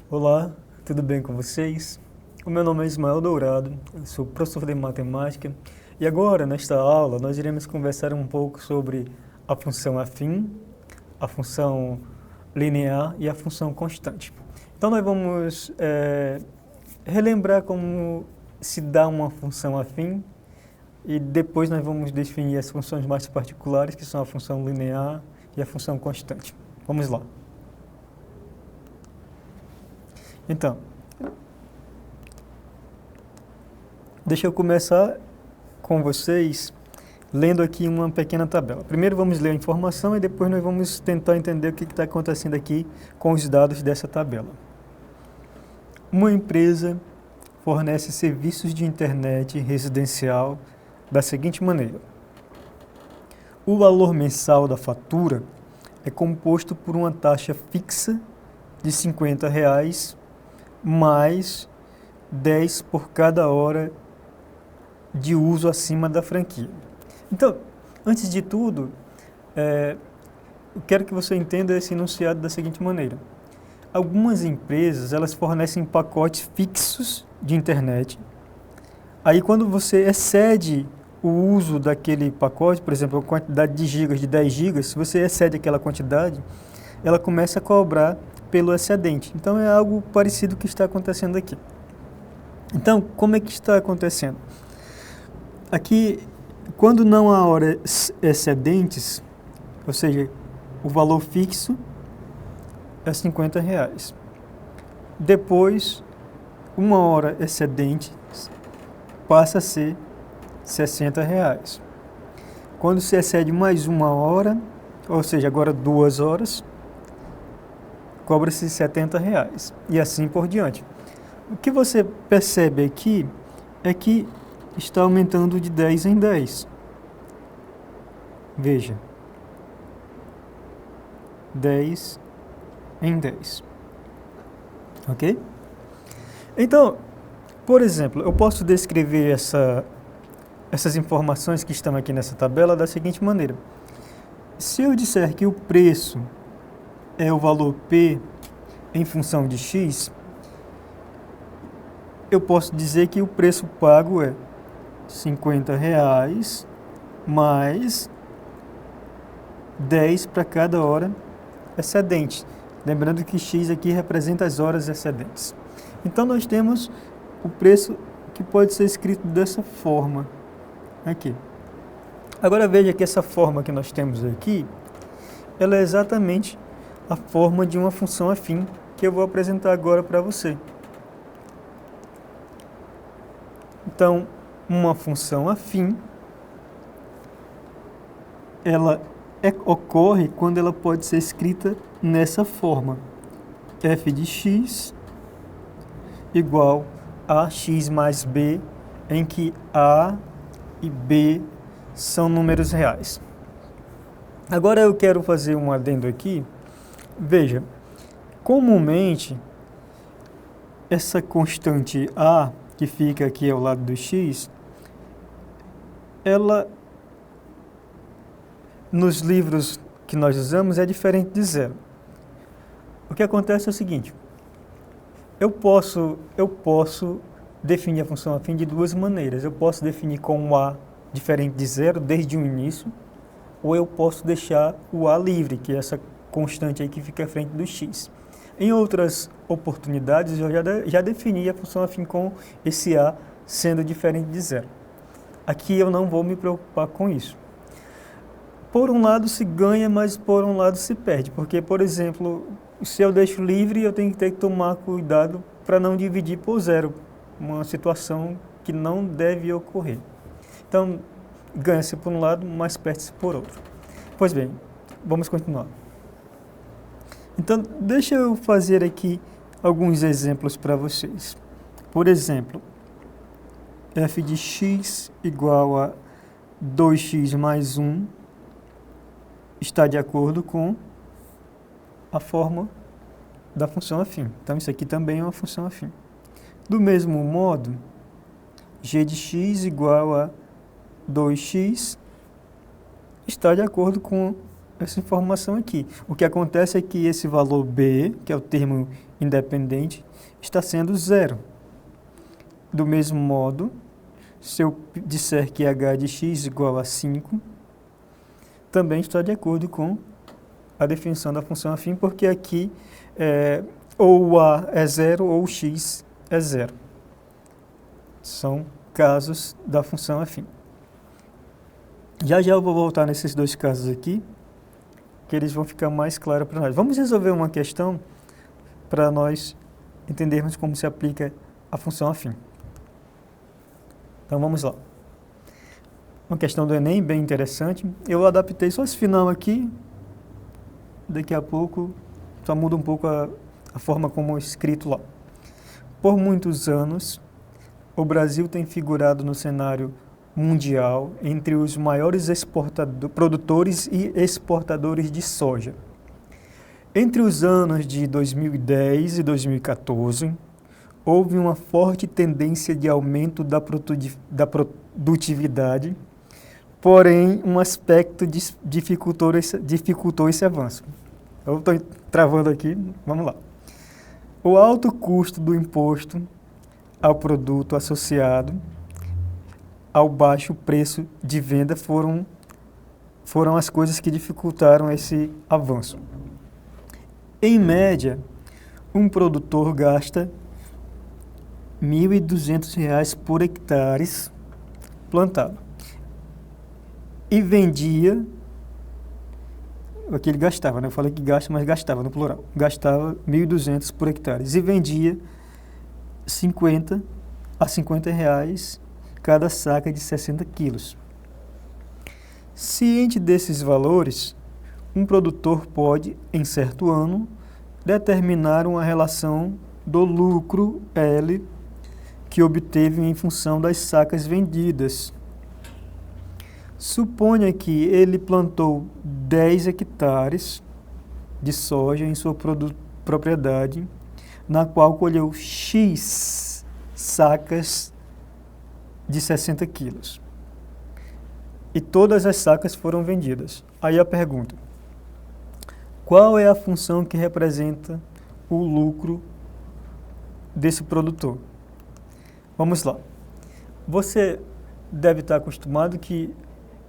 Olá, tudo bem com vocês? O meu nome é Ismael Dourado, eu sou professor de matemática e agora, nesta aula, nós iremos conversar um pouco sobre a função afim, a função linear e a função constante. Então, nós vamos relembrar como se dá uma função afim e depois nós vamos definir as funções mais particulares, que são a função linear e a função constante. Vamos lá. Então, deixa eu começar com vocês lendo aqui uma pequena tabela. Primeiro vamos ler a informação e depois nós vamos tentar entender o que está acontecendo aqui com os dados dessa tabela. Uma empresa fornece serviços de internet residencial da seguinte maneira. O valor mensal da fatura é composto por uma taxa fixa de R$ 50 mais 10 por cada hora de uso acima da franquia. Então, antes de tudo, eu quero que você entenda esse enunciado da seguinte maneira. Algumas empresas, elas fornecem pacotes fixos de internet. Aí, quando você excede o uso daquele pacote, por exemplo, a quantidade de gigas de 10 gigas, se você excede aquela quantidade, ela começa a cobrar pelo excedente. Então, é algo parecido que está acontecendo aqui. Então, como é que está acontecendo? Aqui, quando não há horas excedentes, ou seja, o valor fixo é R$ 50. Depois, uma hora excedente passa a ser R$ 60. Quando se excede mais uma hora, ou seja, agora 2 horas, cobra-se R$ 70. E assim por diante. O que você percebe aqui é que está aumentando de 10 em 10. Veja. 10 em 10. Ok? Então, por exemplo, eu posso descrever essas informações que estão aqui nessa tabela da seguinte maneira. Se eu disser que o preço é o valor P em função de X, eu posso dizer que o preço pago é R$ 50 mais 10 para cada hora excedente. Lembrando que X aqui representa as horas excedentes. Então, nós temos o preço que pode ser escrito dessa forma aqui. Agora, veja que essa forma que nós temos aqui, ela é exatamente a forma de uma função afim que eu vou apresentar agora para você. Então, uma função afim, ela ocorre quando ela pode ser escrita nessa forma. F de x igual a x mais b, em que a e b são números reais. Agora eu quero fazer um adendo aqui. Veja, comumente, essa constante a, que fica aqui ao lado do x, ela, nos livros que nós usamos, é diferente de zero. O que acontece é o seguinte, eu posso definir a função afim de duas maneiras. Eu posso definir com um a diferente de zero desde o início, ou eu posso deixar o a livre, que é essa constante aí que fica à frente do x. Em outras oportunidades, eu já defini a função afim com esse a sendo diferente de zero. Aqui eu não vou me preocupar com isso. Por um lado se ganha, mas por um lado se perde. Porque, por exemplo, se eu deixo livre, eu tenho que ter que tomar cuidado para não dividir por zero. Uma situação que não deve ocorrer. Então, ganha-se por um lado, mas perde-se por outro. Pois bem, vamos continuar. Então, deixa eu fazer aqui alguns exemplos para vocês. Por exemplo, f de x igual a 2x mais 1 está de acordo com a forma da função afim. Então, isso aqui também é uma função afim. Do mesmo modo, g de x igual a 2x está de acordo com essa informação aqui. O que acontece é que esse valor b, que é o termo independente está sendo zero. Do mesmo modo, se eu disser que h de x igual a 5, também está de acordo com a definição da função afim, porque aqui ou o a é zero ou o x é zero. São casos da função afim. Já eu vou voltar nesses dois casos aqui, que eles vão ficar mais claros para nós. Vamos resolver uma questão para nós entendermos como se aplica a função afim. Então vamos lá. Uma questão do Enem bem interessante. Eu adaptei só esse final aqui. Daqui a pouco só muda um pouco a forma como é escrito lá. Por muitos anos, o Brasil tem figurado no cenário mundial entre os maiores produtores e exportadores de soja. Entre os anos de 2010 e 2014, houve uma forte tendência de aumento da produtividade, porém um aspecto dificultou esse avanço. Eu estou travando aqui, vamos lá. O alto custo do imposto ao produto associado ao baixo preço de venda foram as coisas que dificultaram esse avanço. Em média, um produtor gasta R$ 1.200 por hectare plantado e vendia, aqui ele gastava, né? Eu falei que gasta, mas gastava no plural, gastava 1.200 por hectare e vendia 50 a R$ 50 cada saca de 60 quilos. Ciente desses valores, um produtor pode, em certo ano, determinar uma relação do lucro L que obteve em função das sacas vendidas. Suponha que ele plantou 10 hectares de soja em sua propriedade, na qual colheu X sacas de 60 quilos. E todas as sacas foram vendidas. Aí a pergunta: qual é a função que representa o lucro desse produtor? Vamos lá. Você deve estar acostumado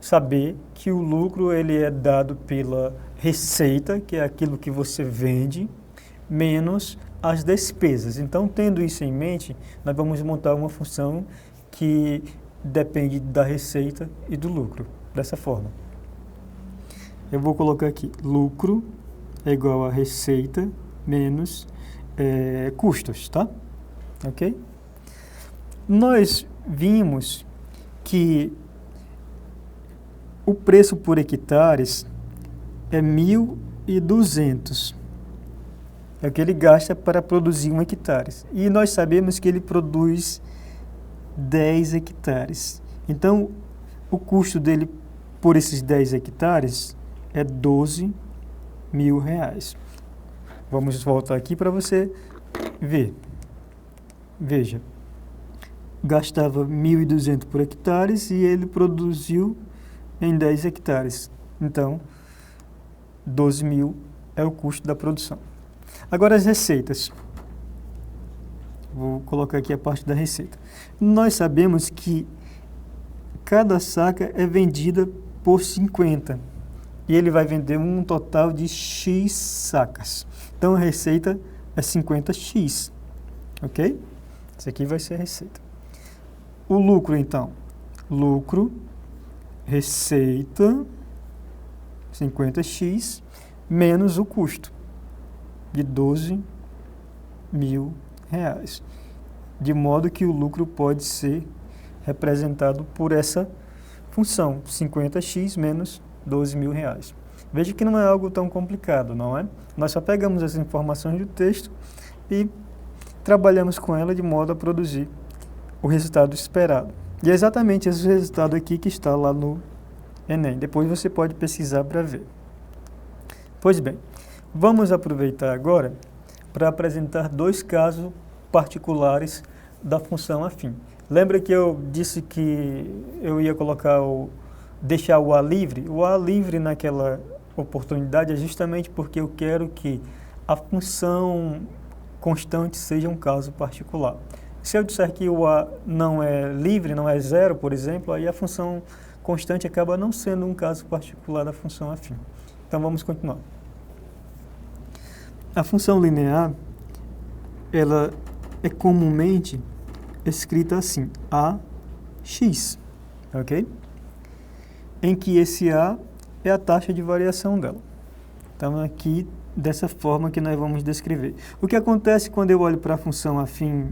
saber que o lucro ele é dado pela receita, que é aquilo que você vende, menos as despesas. Então, tendo isso em mente, nós vamos montar uma função que depende da receita e do lucro, dessa forma. Eu vou colocar aqui, lucro é igual a receita menos custos, tá? Ok? Nós vimos que o preço por hectares é 1.200. É o que ele gasta para produzir 1 hectare. E nós sabemos que ele produz 10 hectares. Então, o custo dele por esses 10 hectares é R$12.000. Vamos voltar aqui para você ver. Veja, gastava 1.200 por hectares e ele produziu em 10 hectares. Então, 12.000 é o custo da produção. Agora as receitas. Vou colocar aqui a parte da receita. Nós sabemos que cada saca é vendida por 50 e ele vai vender um total de X sacas. Então a receita é 50X, ok? Isso aqui vai ser a receita. O lucro então, lucro, receita, 50X, menos o custo de R$12.000. De modo que o lucro pode ser representado por essa função, 50x menos R$12.000. Veja que não é algo tão complicado, não é? Nós só pegamos as informações do texto e trabalhamos com ela de modo a produzir o resultado esperado. E é exatamente esse resultado aqui que está lá no Enem. Depois você pode pesquisar para ver. Pois bem, vamos aproveitar agora para apresentar dois casos particulares da função afim. Lembra que eu disse que eu ia deixar o A livre? O A livre naquela oportunidade é justamente porque eu quero que a função constante seja um caso particular. Se eu disser que o A não é livre, não é zero, por exemplo, aí a função constante acaba não sendo um caso particular da função afim. Então vamos continuar. A função linear, ela é comumente escrita assim, AX, ok? Em que esse A é a taxa de variação dela. Então aqui, dessa forma que nós vamos descrever. O que acontece quando eu olho para a função afim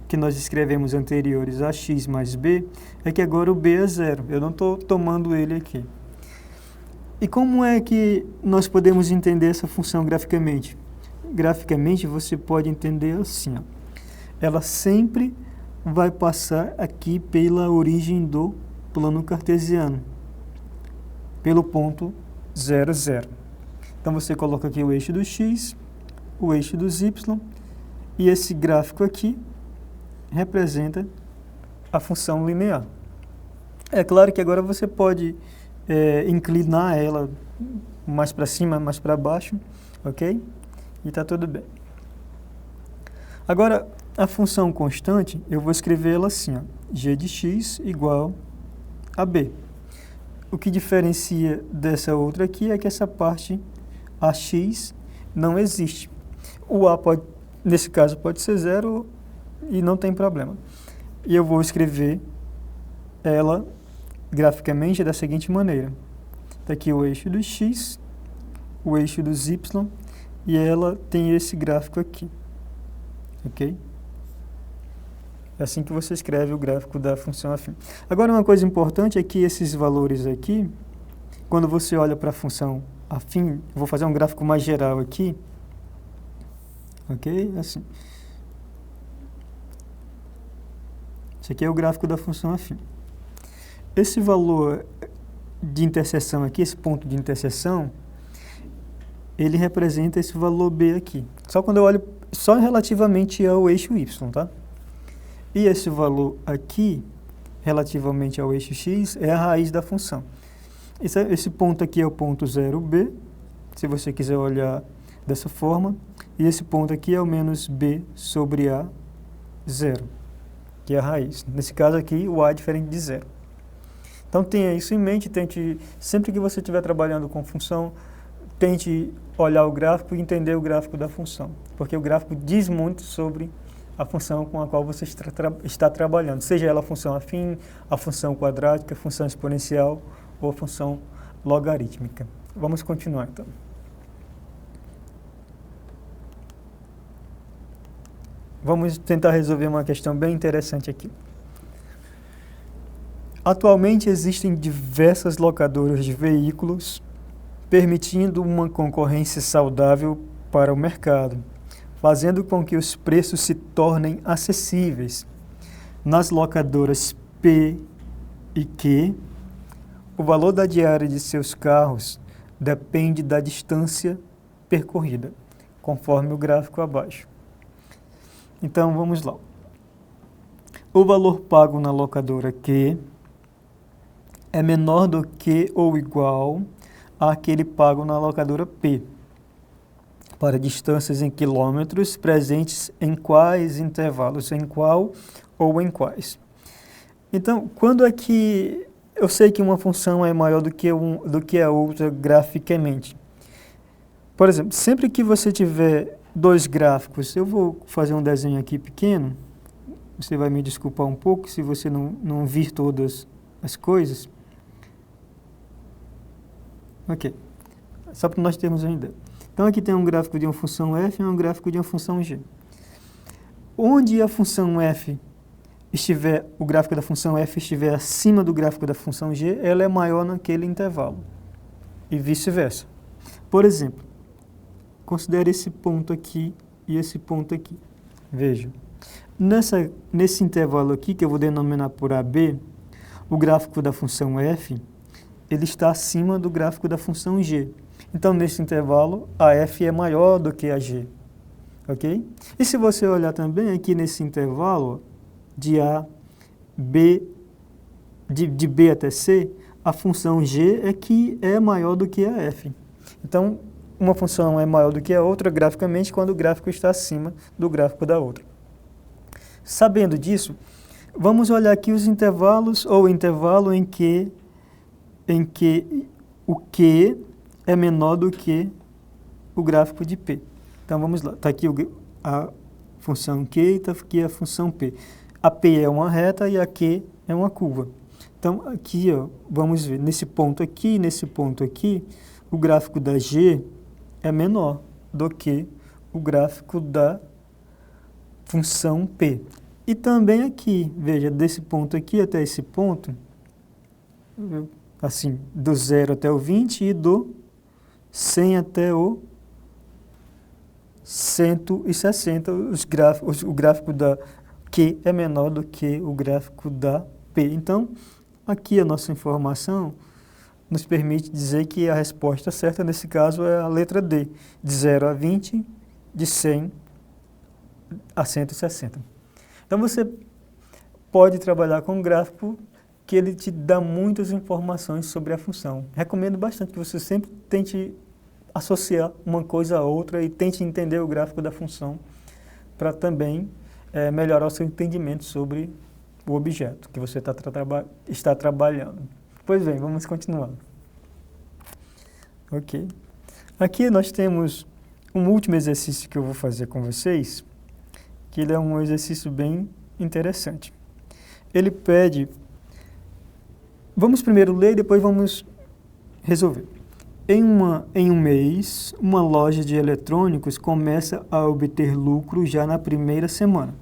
que nós escrevemos anteriores, ax mais b, é que agora o b é zero. Eu não estou tomando ele aqui. E como é que nós podemos entender essa função graficamente? Graficamente, você pode entender assim, ó. Ela sempre vai passar aqui pela origem do plano cartesiano, pelo ponto 0, 0. Então, você coloca aqui o eixo do x, o eixo dos y, e esse gráfico aqui representa a função linear. É claro que agora você pode inclinar ela mais para cima, mais para baixo, ok? E está tudo bem. Agora, a função constante, eu vou escrever ela assim, ó, g de x igual a b. O que diferencia dessa outra aqui é que essa parte ax não existe. O a pode, nesse caso, pode ser zero e não tem problema. E eu vou escrever ela graficamente da seguinte maneira. Está aqui o eixo do x, o eixo dos y, e ela tem esse gráfico aqui. Ok? É assim que você escreve o gráfico da função afim. Agora, uma coisa importante é que esses valores aqui, quando você olha para a função afim, vou fazer um gráfico mais geral aqui, ok? Assim. Esse aqui é o gráfico da função afim. Esse valor de interseção aqui, esse ponto de interseção, ele representa esse valor B aqui. Só quando eu olho, só relativamente ao eixo Y, tá? E esse valor aqui, relativamente ao eixo X, é a raiz da função. Esse ponto aqui é o ponto 0B, se você quiser olhar dessa forma. E esse ponto aqui é o menos B sobre A, 0, que é a raiz. Nesse caso aqui, o A é diferente de 0. Então tenha isso em mente, tente, sempre que você estiver trabalhando com função, tente olhar o gráfico e entender o gráfico da função, porque o gráfico diz muito sobre a função com a qual você está trabalhando, seja ela a função afim, a função quadrática, a função exponencial ou a função logarítmica. Vamos continuar então. Vamos tentar resolver uma questão bem interessante aqui. Atualmente existem diversas locadoras de veículos, permitindo uma concorrência saudável para o mercado, fazendo com que os preços se tornem acessíveis. Nas locadoras P e Q, o valor da diária de seus carros depende da distância percorrida, conforme o gráfico abaixo. Então, vamos lá. O valor pago na locadora Q é menor do que ou igual àquele pago na locadora P, para distâncias em quilômetros presentes em quais intervalos, em qual ou em quais. Então, quando é que eu sei que uma função é maior do que a outra graficamente? Por exemplo, sempre que você tiver dois gráficos, eu vou fazer um desenho aqui pequeno, você vai me desculpar um pouco se você não vir todas as coisas. Ok, só para nós termos uma ideia. Então aqui tem um gráfico de uma função f e um gráfico de uma função g. Onde a função f estiver, o gráfico da função f estiver acima do gráfico da função g, ela é maior naquele intervalo, e vice-versa. Por exemplo, considere esse ponto aqui e esse ponto aqui. Veja, nesse intervalo aqui, que eu vou denominar por AB, o gráfico da função f, ele está acima do gráfico da função g. Então, nesse intervalo, a f é maior do que a g. Ok? E se você olhar também aqui nesse intervalo, de A, B, de B até C, a função g é que é maior do que a f. Então, uma função é maior do que a outra graficamente quando o gráfico está acima do gráfico da outra. Sabendo disso, vamos olhar aqui os intervalos ou o intervalo em que o Q é menor do que o gráfico de P. Então vamos lá, está aqui a função Q e está aqui a função P. A P é uma reta e a Q é uma curva. Então aqui, ó, vamos ver, nesse ponto aqui, o gráfico da G é menor do que o gráfico da função P. E também aqui, veja, desse ponto aqui até esse ponto, assim, do 0 até o 20 e do 100 até o 160, o gráfico da Q é menor do que o gráfico da P. Então, aqui a nossa informação nos permite dizer que a resposta certa nesse caso é a letra D, de 0 a 20, de 100 a 160. Então você pode trabalhar com um gráfico que ele te dá muitas informações sobre a função. Recomendo bastante que você sempre tente associar uma coisa a outra e tente entender o gráfico da função para também melhorar o seu entendimento sobre o objeto que você está trabalhando. Pois bem, vamos continuar. Ok. Aqui nós temos um último exercício que eu vou fazer com vocês, que ele é um exercício bem interessante. Ele pede... Vamos primeiro ler e depois vamos resolver. Em um mês, uma loja de eletrônicos começa a obter lucro já na primeira semana.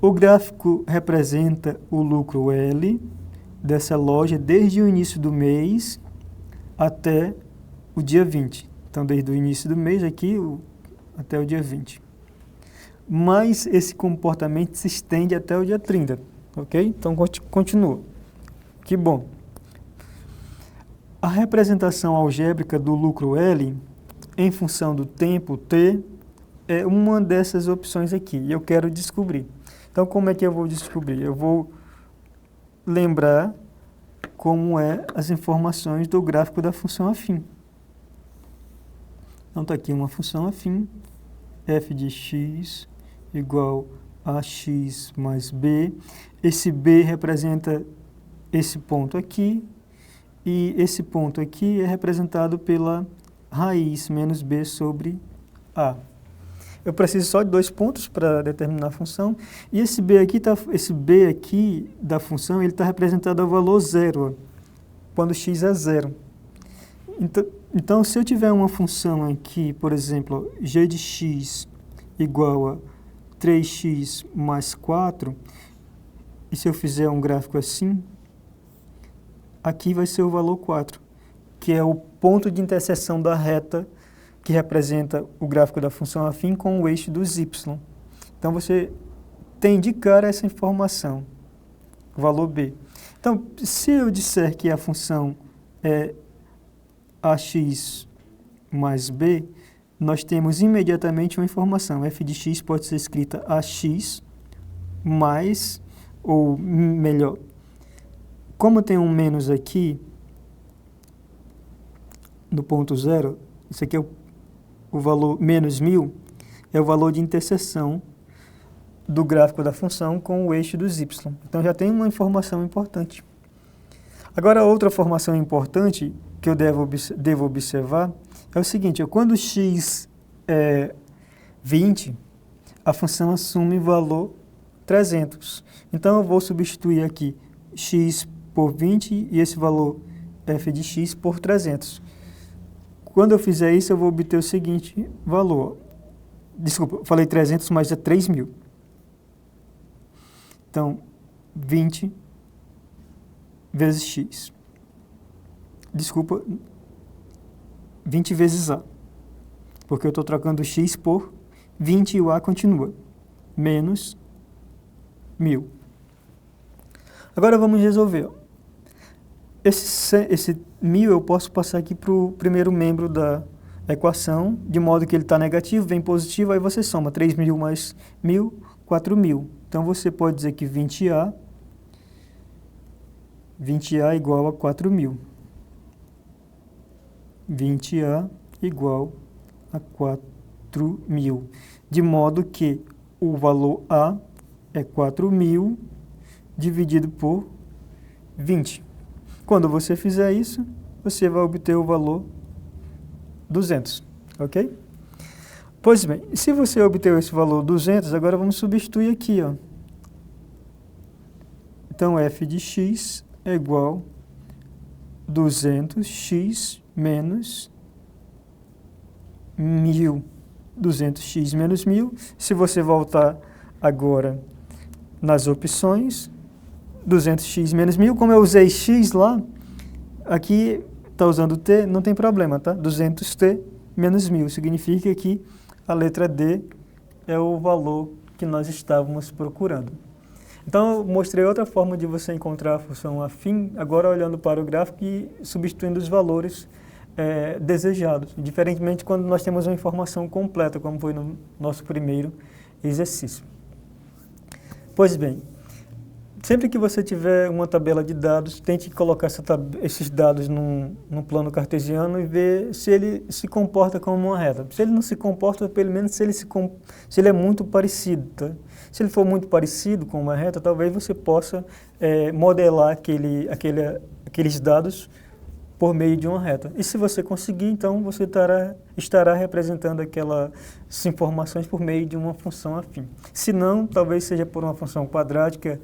O gráfico representa o lucro L dessa loja desde o início do mês até o dia 20. Então, desde o início do mês aqui até o dia 20. Mas esse comportamento se estende até o dia 30, ok? Então, continua. Que bom. A representação algébrica do lucro L em função do tempo T é uma dessas opções aqui, e eu quero descobrir. Então, como é que eu vou descobrir? Eu vou lembrar como as informações do gráfico da função afim. Então, está aqui uma função afim, f de x igual a x mais b. Esse b representa esse ponto aqui, e esse ponto aqui é representado pela raiz menos b sobre a. Eu preciso só de 2 pontos para determinar a função, e esse b aqui da função ele está representado ao valor 0, quando x é 0. Então, se eu tiver uma função aqui, por exemplo, g de x igual a 3x mais 4, e se eu fizer um gráfico assim, aqui vai ser o valor 4, que é o ponto de interseção da reta que representa o gráfico da função afim com o eixo dos y. Então, você tem de cara essa informação, o valor b. Então, se eu disser que a função é ax mais b, nós temos imediatamente uma informação. F de x pode ser escrita ax mais, ou melhor, como tem um menos aqui, no ponto 0, isso aqui é o valor menos 1000, é o valor de interseção do gráfico da função com o eixo dos y. Então, já tem uma informação importante. Agora, outra informação importante que eu devo observar é o seguinte, quando x é 20, a função assume valor 300. Então, eu vou substituir aqui x por 20 e esse valor f de x por 300. Quando eu fizer isso, eu vou obter o seguinte valor. Desculpa, eu falei 300, mas é 3.000. Então, 20 vezes x. Desculpa, 20 vezes a. Porque eu estou trocando x por 20 e o a continua. Menos 1.000. Agora vamos resolver. Esse 1.000 eu posso passar aqui para o primeiro membro da equação, de modo que ele está negativo, vem positivo, aí você soma 3.000 mais 1.000, 4.000. Então, você pode dizer que 20A igual a 4.000. 20A igual a 4.000, de modo que o valor A é 4.000 dividido por 20. Quando você fizer isso, você vai obter o valor 200, ok? Pois bem, se você obteve esse valor 200, agora vamos substituir aqui, ó. Então, f de x é igual a 200x menos 1.000. 200x menos 1.000. Se você voltar agora nas opções, 200x menos 1.000, como eu usei x lá, aqui está usando t, não tem problema, tá? 200t menos 1.000 significa que a letra D é o valor que nós estávamos procurando. Então, eu mostrei outra forma de você encontrar a função afim, agora olhando para o gráfico e substituindo os valores desejados, diferentemente quando nós temos uma informação completa, como foi no nosso primeiro exercício. Pois bem, sempre que você tiver uma tabela de dados, tente colocar esses dados num plano cartesiano e ver se ele se comporta como uma reta. Se ele não se comporta, pelo menos se ele é muito parecido. Tá? Se ele for muito parecido com uma reta, talvez você possa modelar aqueles dados por meio de uma reta. E se você conseguir, então você estará representando aquelas informações por meio de uma função afim. Se não, talvez seja por uma função quadrática,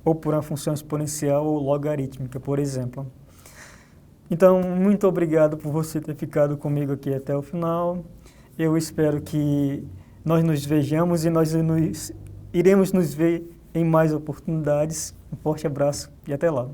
ou por uma função exponencial ou logarítmica, por exemplo. Então, muito obrigado por você ter ficado comigo aqui até o final. Eu espero que nós nos vejamos e nós iremos nos ver em mais oportunidades. Um forte abraço e até lá.